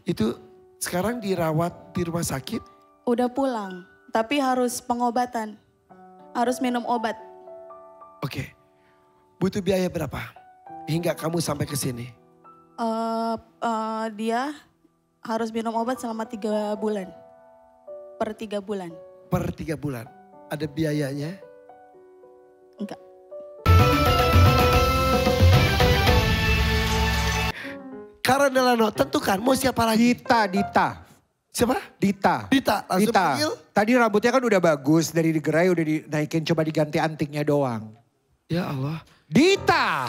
Itu sekarang dirawat di rumah sakit? Udah pulang, tapi harus pengobatan. Harus minum obat. Oke. Butuh biaya berapa hingga kamu sampai ke sini? Dia harus minum obat selama 3 bulan. Per 3 bulan. Per 3 bulan. Ada biayanya? Enggak. Karena Delano, tentukan mau siapa lagi? Dita. Siapa? Dita. Langsung panggil. Tadi rambutnya kan udah bagus, dari digerai udah dinaikin, coba diganti antiknya doang. Ya Allah. Dita.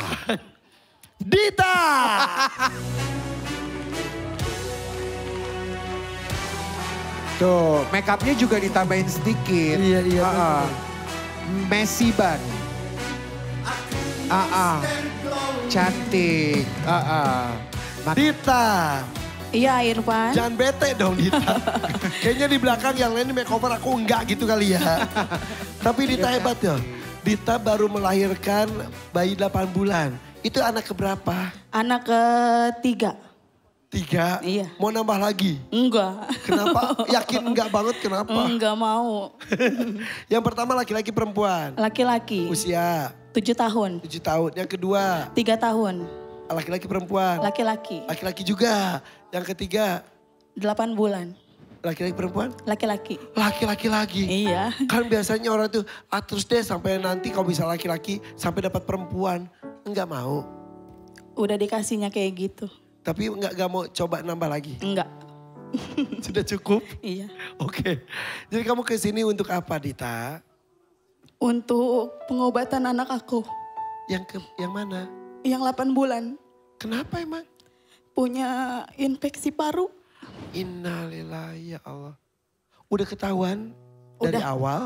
Dita. Tuh, make upnya juga ditambahin sedikit. Iya. Messy ban. Cantik. Dita. Iya Irfan. Jangan bete dong Dita. Kayaknya di belakang yang lain makeover aku enggak gitu kali ya. Tapi Dita hebat ya. Dita baru melahirkan bayi 8 bulan. Itu anak keberapa? Anak ketiga. 3? Iya. Mau nambah lagi? Enggak. Kenapa? Yakin enggak banget kenapa? Enggak mau. Yang pertama laki-laki perempuan? Laki-laki. Usia? 7 tahun. 7 tahun. Yang kedua? 3 tahun. Laki-laki perempuan? Laki-laki. Laki-laki juga. Yang ketiga? 8 bulan. Laki-laki perempuan? Laki-laki. Laki-laki lagi. Iya. Kan biasanya orang tuh terus deh sampai nanti kalau bisa laki-laki sampai dapat perempuan. Enggak mau. Udah dikasihnya kayak gitu. Tapi enggak mau coba nambah lagi? Enggak. Sudah cukup? Iya. Oke. Jadi kamu ke sini untuk apa Dita? Untuk pengobatan anak aku. Yang mana? Yang 8 bulan. Kenapa emang? Punya infeksi paru. Innalillahi ya Allah. Udah ketahuan dari Udah. awal?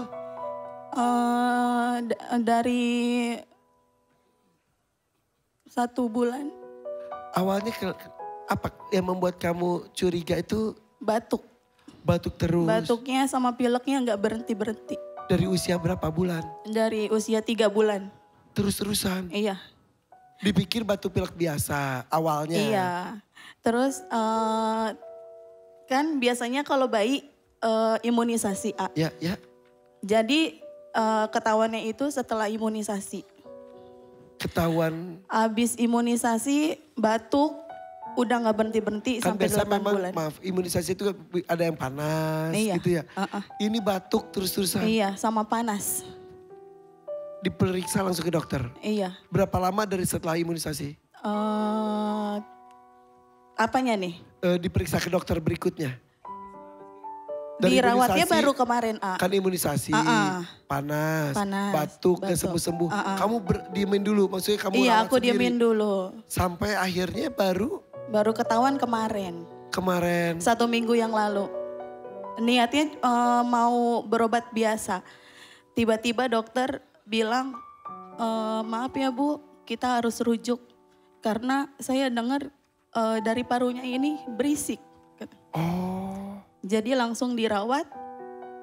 Dari 1 bulan. Awalnya apa yang membuat kamu curiga itu? Batuk. Batuk terus? Batuknya sama pileknya nggak berhenti-berhenti. Dari usia berapa bulan? Dari usia 3 bulan. Terus-terusan? Iya. Dipikir batuk pilek biasa awalnya? Iya. Terus kan biasanya kalau bayi imunisasi A. Ya. Jadi ketahuannya itu setelah imunisasi. Ketahuan? Habis imunisasi batuk udah nggak berhenti-berhenti Kan sampai biasa 8 memang, bulan. maaf, imunisasi itu ada yang panas gitu ya. Ini batuk terus-terusan? Iya, sama panas. Diperiksa langsung ke dokter? Iya. Berapa lama dari setelah imunisasi? Apanya nih? Diperiksa ke dokter berikutnya? Dari Dirawatnya imunisasi, baru kemarin A. Kan imunisasi, panas, batuk, gak sembuh-sembuh. Kamu diemin dulu, maksudnya kamu Iya, rawat aku sendiri. diemin dulu. Sampai akhirnya baru? Baru ketahuan kemarin. 1 minggu yang lalu. Niatnya mau berobat biasa. Tiba-tiba dokter bilang, maaf ya Bu, kita harus rujuk. Karena saya dengar dari parunya ini berisik. Oh. Jadi langsung dirawat,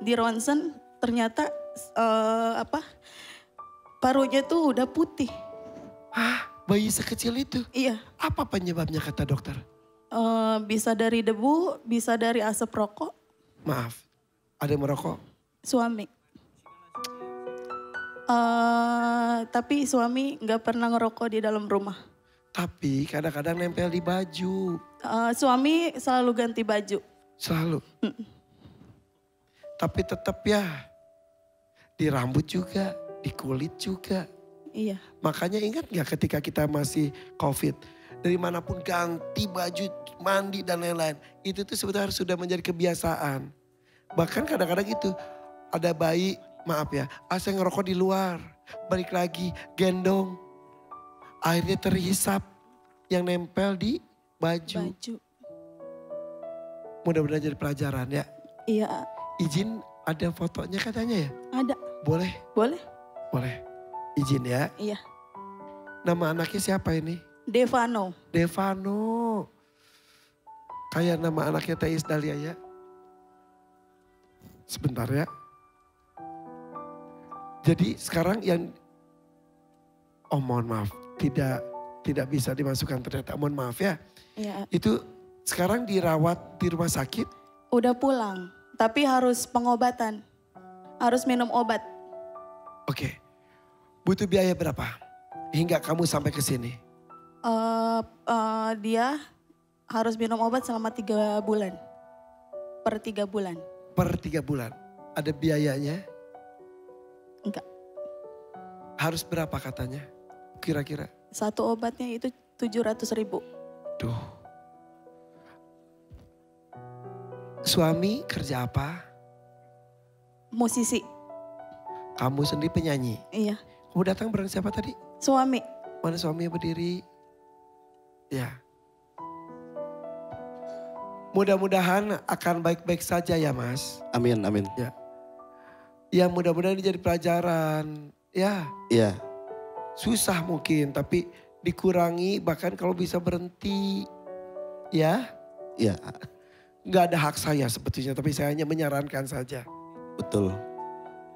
di ronsen ternyata parunya tuh udah putih. Hah, bayi sekecil itu? Iya. Apa penyebabnya kata dokter? Bisa dari debu, bisa dari asap rokok. Maaf, ada yang merokok? Suami. Tapi suami nggak pernah ngerokok di dalam rumah. Tapi kadang-kadang nempel di baju. Suami selalu ganti baju. Selalu? Tapi tetap ya, di rambut juga, di kulit juga. Iya. Makanya ingat gak ketika kita masih COVID, dari manapun ganti baju, mandi dan lain-lain. Itu tuh sebetulnya sudah menjadi kebiasaan. Bahkan kadang-kadang gitu, ada bayi, maaf ya, saya ngerokok di luar. Balik lagi, gendong. Akhirnya terhisap yang nempel di baju. Mudah-mudahan jadi pelajaran ya. Iya. Izin ada fotonya katanya ya? Ada. Boleh? Boleh. Boleh. Izin ya? Iya. Nama anaknya siapa ini? Devano. Devano. Kayak nama anaknya Teis Dahlia ya. Sebentar ya. Jadi sekarang yang, mohon maaf, tidak bisa dimasukkan ternyata, mohon maaf ya. Iya. Itu Sekarang dirawat di rumah sakit? Udah pulang, tapi harus pengobatan. Harus minum obat. Oke. Butuh biaya berapa? Hingga kamu sampai ke sini? Dia harus minum obat selama 3 bulan. Per 3 bulan. Per 3 bulan. Ada biayanya? Enggak. Harus berapa katanya? Kira-kira? Satu obatnya itu 700.000. Duh. Suami kerja apa? Musisi. Kamu sendiri penyanyi. Iya. Kamu datang bareng siapa tadi? Suami. Mana suaminya berdiri? Ya. Mudah-mudahan akan baik-baik saja ya Mas. Amin, amin. Ya. Ya mudah-mudahan ini jadi pelajaran. Ya. Iya. Susah mungkin tapi dikurangi bahkan kalau bisa berhenti. Ya. Iya, Nggak ada hak saya sebetulnya tapi saya hanya menyarankan saja. betul.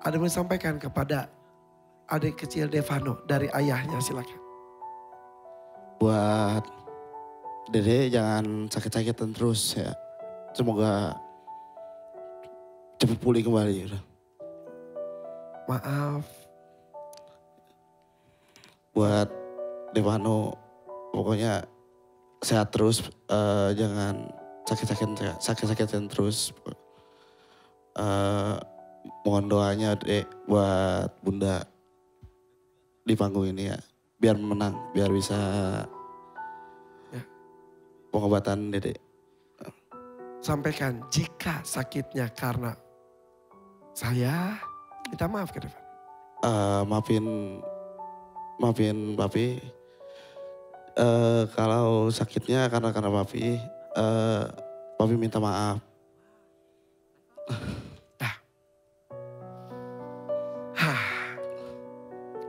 Ada yang sampaikan kepada adik kecil Devano dari ayahnya, silakan. Buat Dede jangan sakit-sakitan terus ya. Semoga cepat pulih kembali. Udah. Maaf, Buat Devano pokoknya sehat terus. Jangan sakit-sakitan terus. Mohon doanya Dek buat Bunda di panggung ini ya. Biar menang, biar bisa pengobatan Dede. sampaikan jika sakitnya karena saya, minta maaf ke depan. Maafin Papi. Kalau sakitnya karena Papi, Papi minta maaf.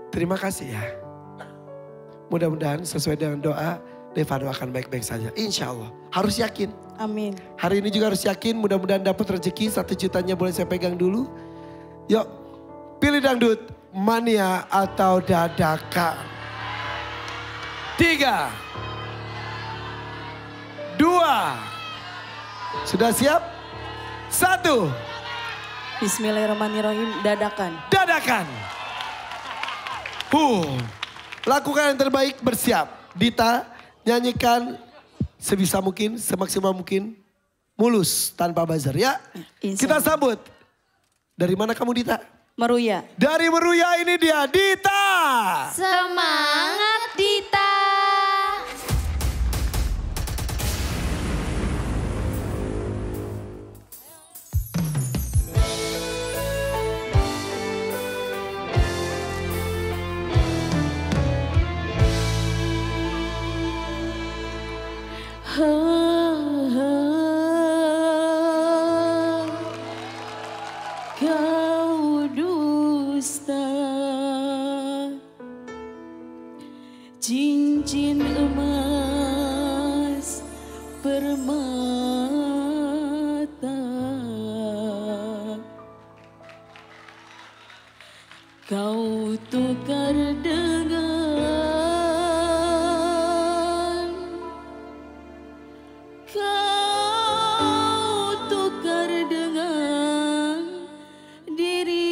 Terima kasih ya. Mudah-mudahan sesuai dengan doa, Devano akan baik-baik saja. Insya Allah. Harus yakin. Amin. Hari ini juga harus yakin, mudah-mudahan dapat rezeki 1 jutanya boleh saya pegang dulu. Yuk, pilih dangdut, mania atau dadakan. 3, 2, sudah siap? 1, Bismillahirrahmanirrahim, dadakan. dadakan. Lakukan yang terbaik, bersiap. Dita, nyanyikan sebisa mungkin, semaksimal mungkin. Mulus, tanpa buzzer ya. Insya Kita Allah. sambut. Dari mana kamu Dita? Meruya. Dari Meruya, ini dia Dita. Semangat Dita. Kau dusta, cincin emas permata, kau tukar dengan, kau tukar dengan diriku.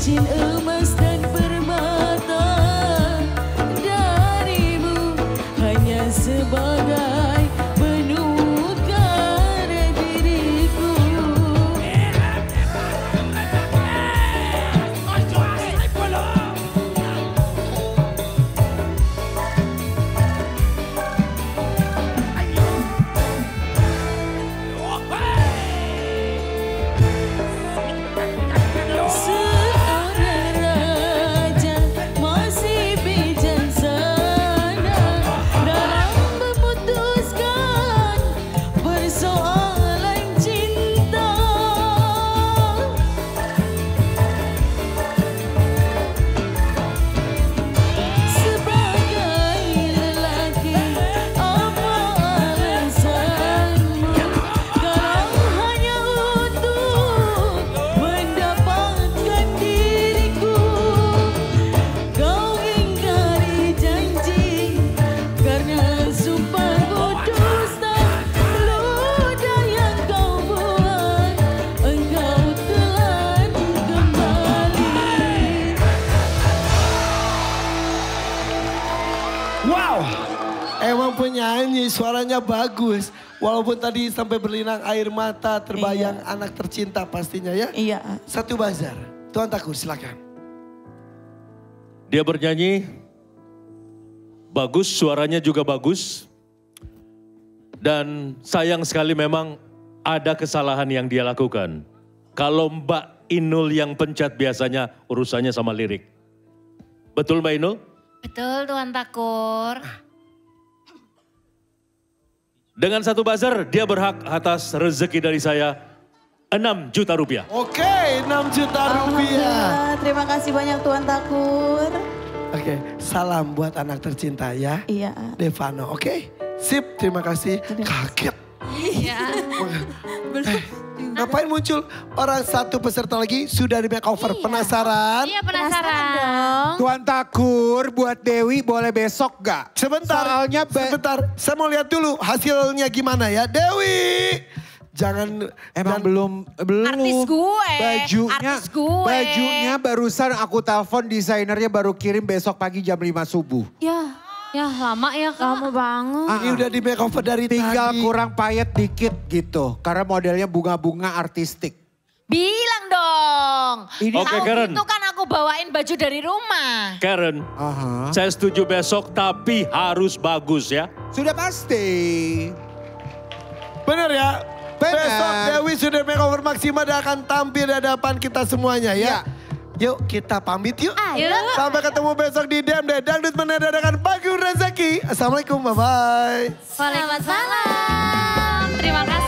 cincin emas dan permata darimu hanya sebagai penukar diriku. Seorang raja masih bijaksana dalam memutuskan persoalan cinta. Sebagai lelaki, apa alasanmu kalau hanya untuk mendapatkan diriku? Kau ingkari janji karena sumpah berdusta. Ludah yang kau buat, engkau telan kembali. Wow, emang penyanyi suaranya bagus. Walaupun tadi sampai berlinang air mata terbayang anak tercinta pastinya ya. Iya. Satu buzzer, Tuan Takur silakan. Dia bernyanyi bagus, suaranya juga bagus. Dan sayang sekali memang ada kesalahan yang dia lakukan. Kalau Mbak Inul yang pencet biasanya urusannya sama lirik. Betul Mbak Inul? Betul Tuan Takur. Dengan satu buzzer dia berhak atas rezeki dari saya 6 juta rupiah. Oke, 6 juta rupiah. Alhamdulillah, terima kasih banyak Tuan Takur. Oke, salam buat anak tercinta ya. Iya. Devano, oke? Sip, terima kasih. Kaget. Iya. Ngapain muncul orang satu peserta lagi sudah di makeover? Penasaran? Iya penasaran dong. Tuan Takur buat Dewi boleh besok gak? Sebentar, Soalnya sebentar. Saya mau lihat dulu hasilnya gimana ya. Dewi, jangan. Emang dan- belum. Artis gue, Bajunya, artis gue. bajunya barusan aku telepon desainernya baru kirim besok pagi jam 5 subuh. Ya lama ya kamu bangun. Ini udah di makeover dari Tinggal tadi. kurang payet dikit gitu. Karena modelnya bunga-bunga artistik. Bilang dong. Ini- Oke, Tahu Karen. gitu kan aku bawain baju dari rumah. Karen, Aha. saya setuju besok tapi harus bagus ya. Sudah pasti. Bener ya? Bener. Besok Dewi sudah makeover maksimal dan akan tampil di hadapan kita semuanya ya. Ya. Yuk kita pamit yuk. Ayo. Sampai ketemu besok di DMD Dangdut Mendadak Pagi Rezeki. Assalamualaikum, bye-bye. Waalaikumsalam. Terima kasih.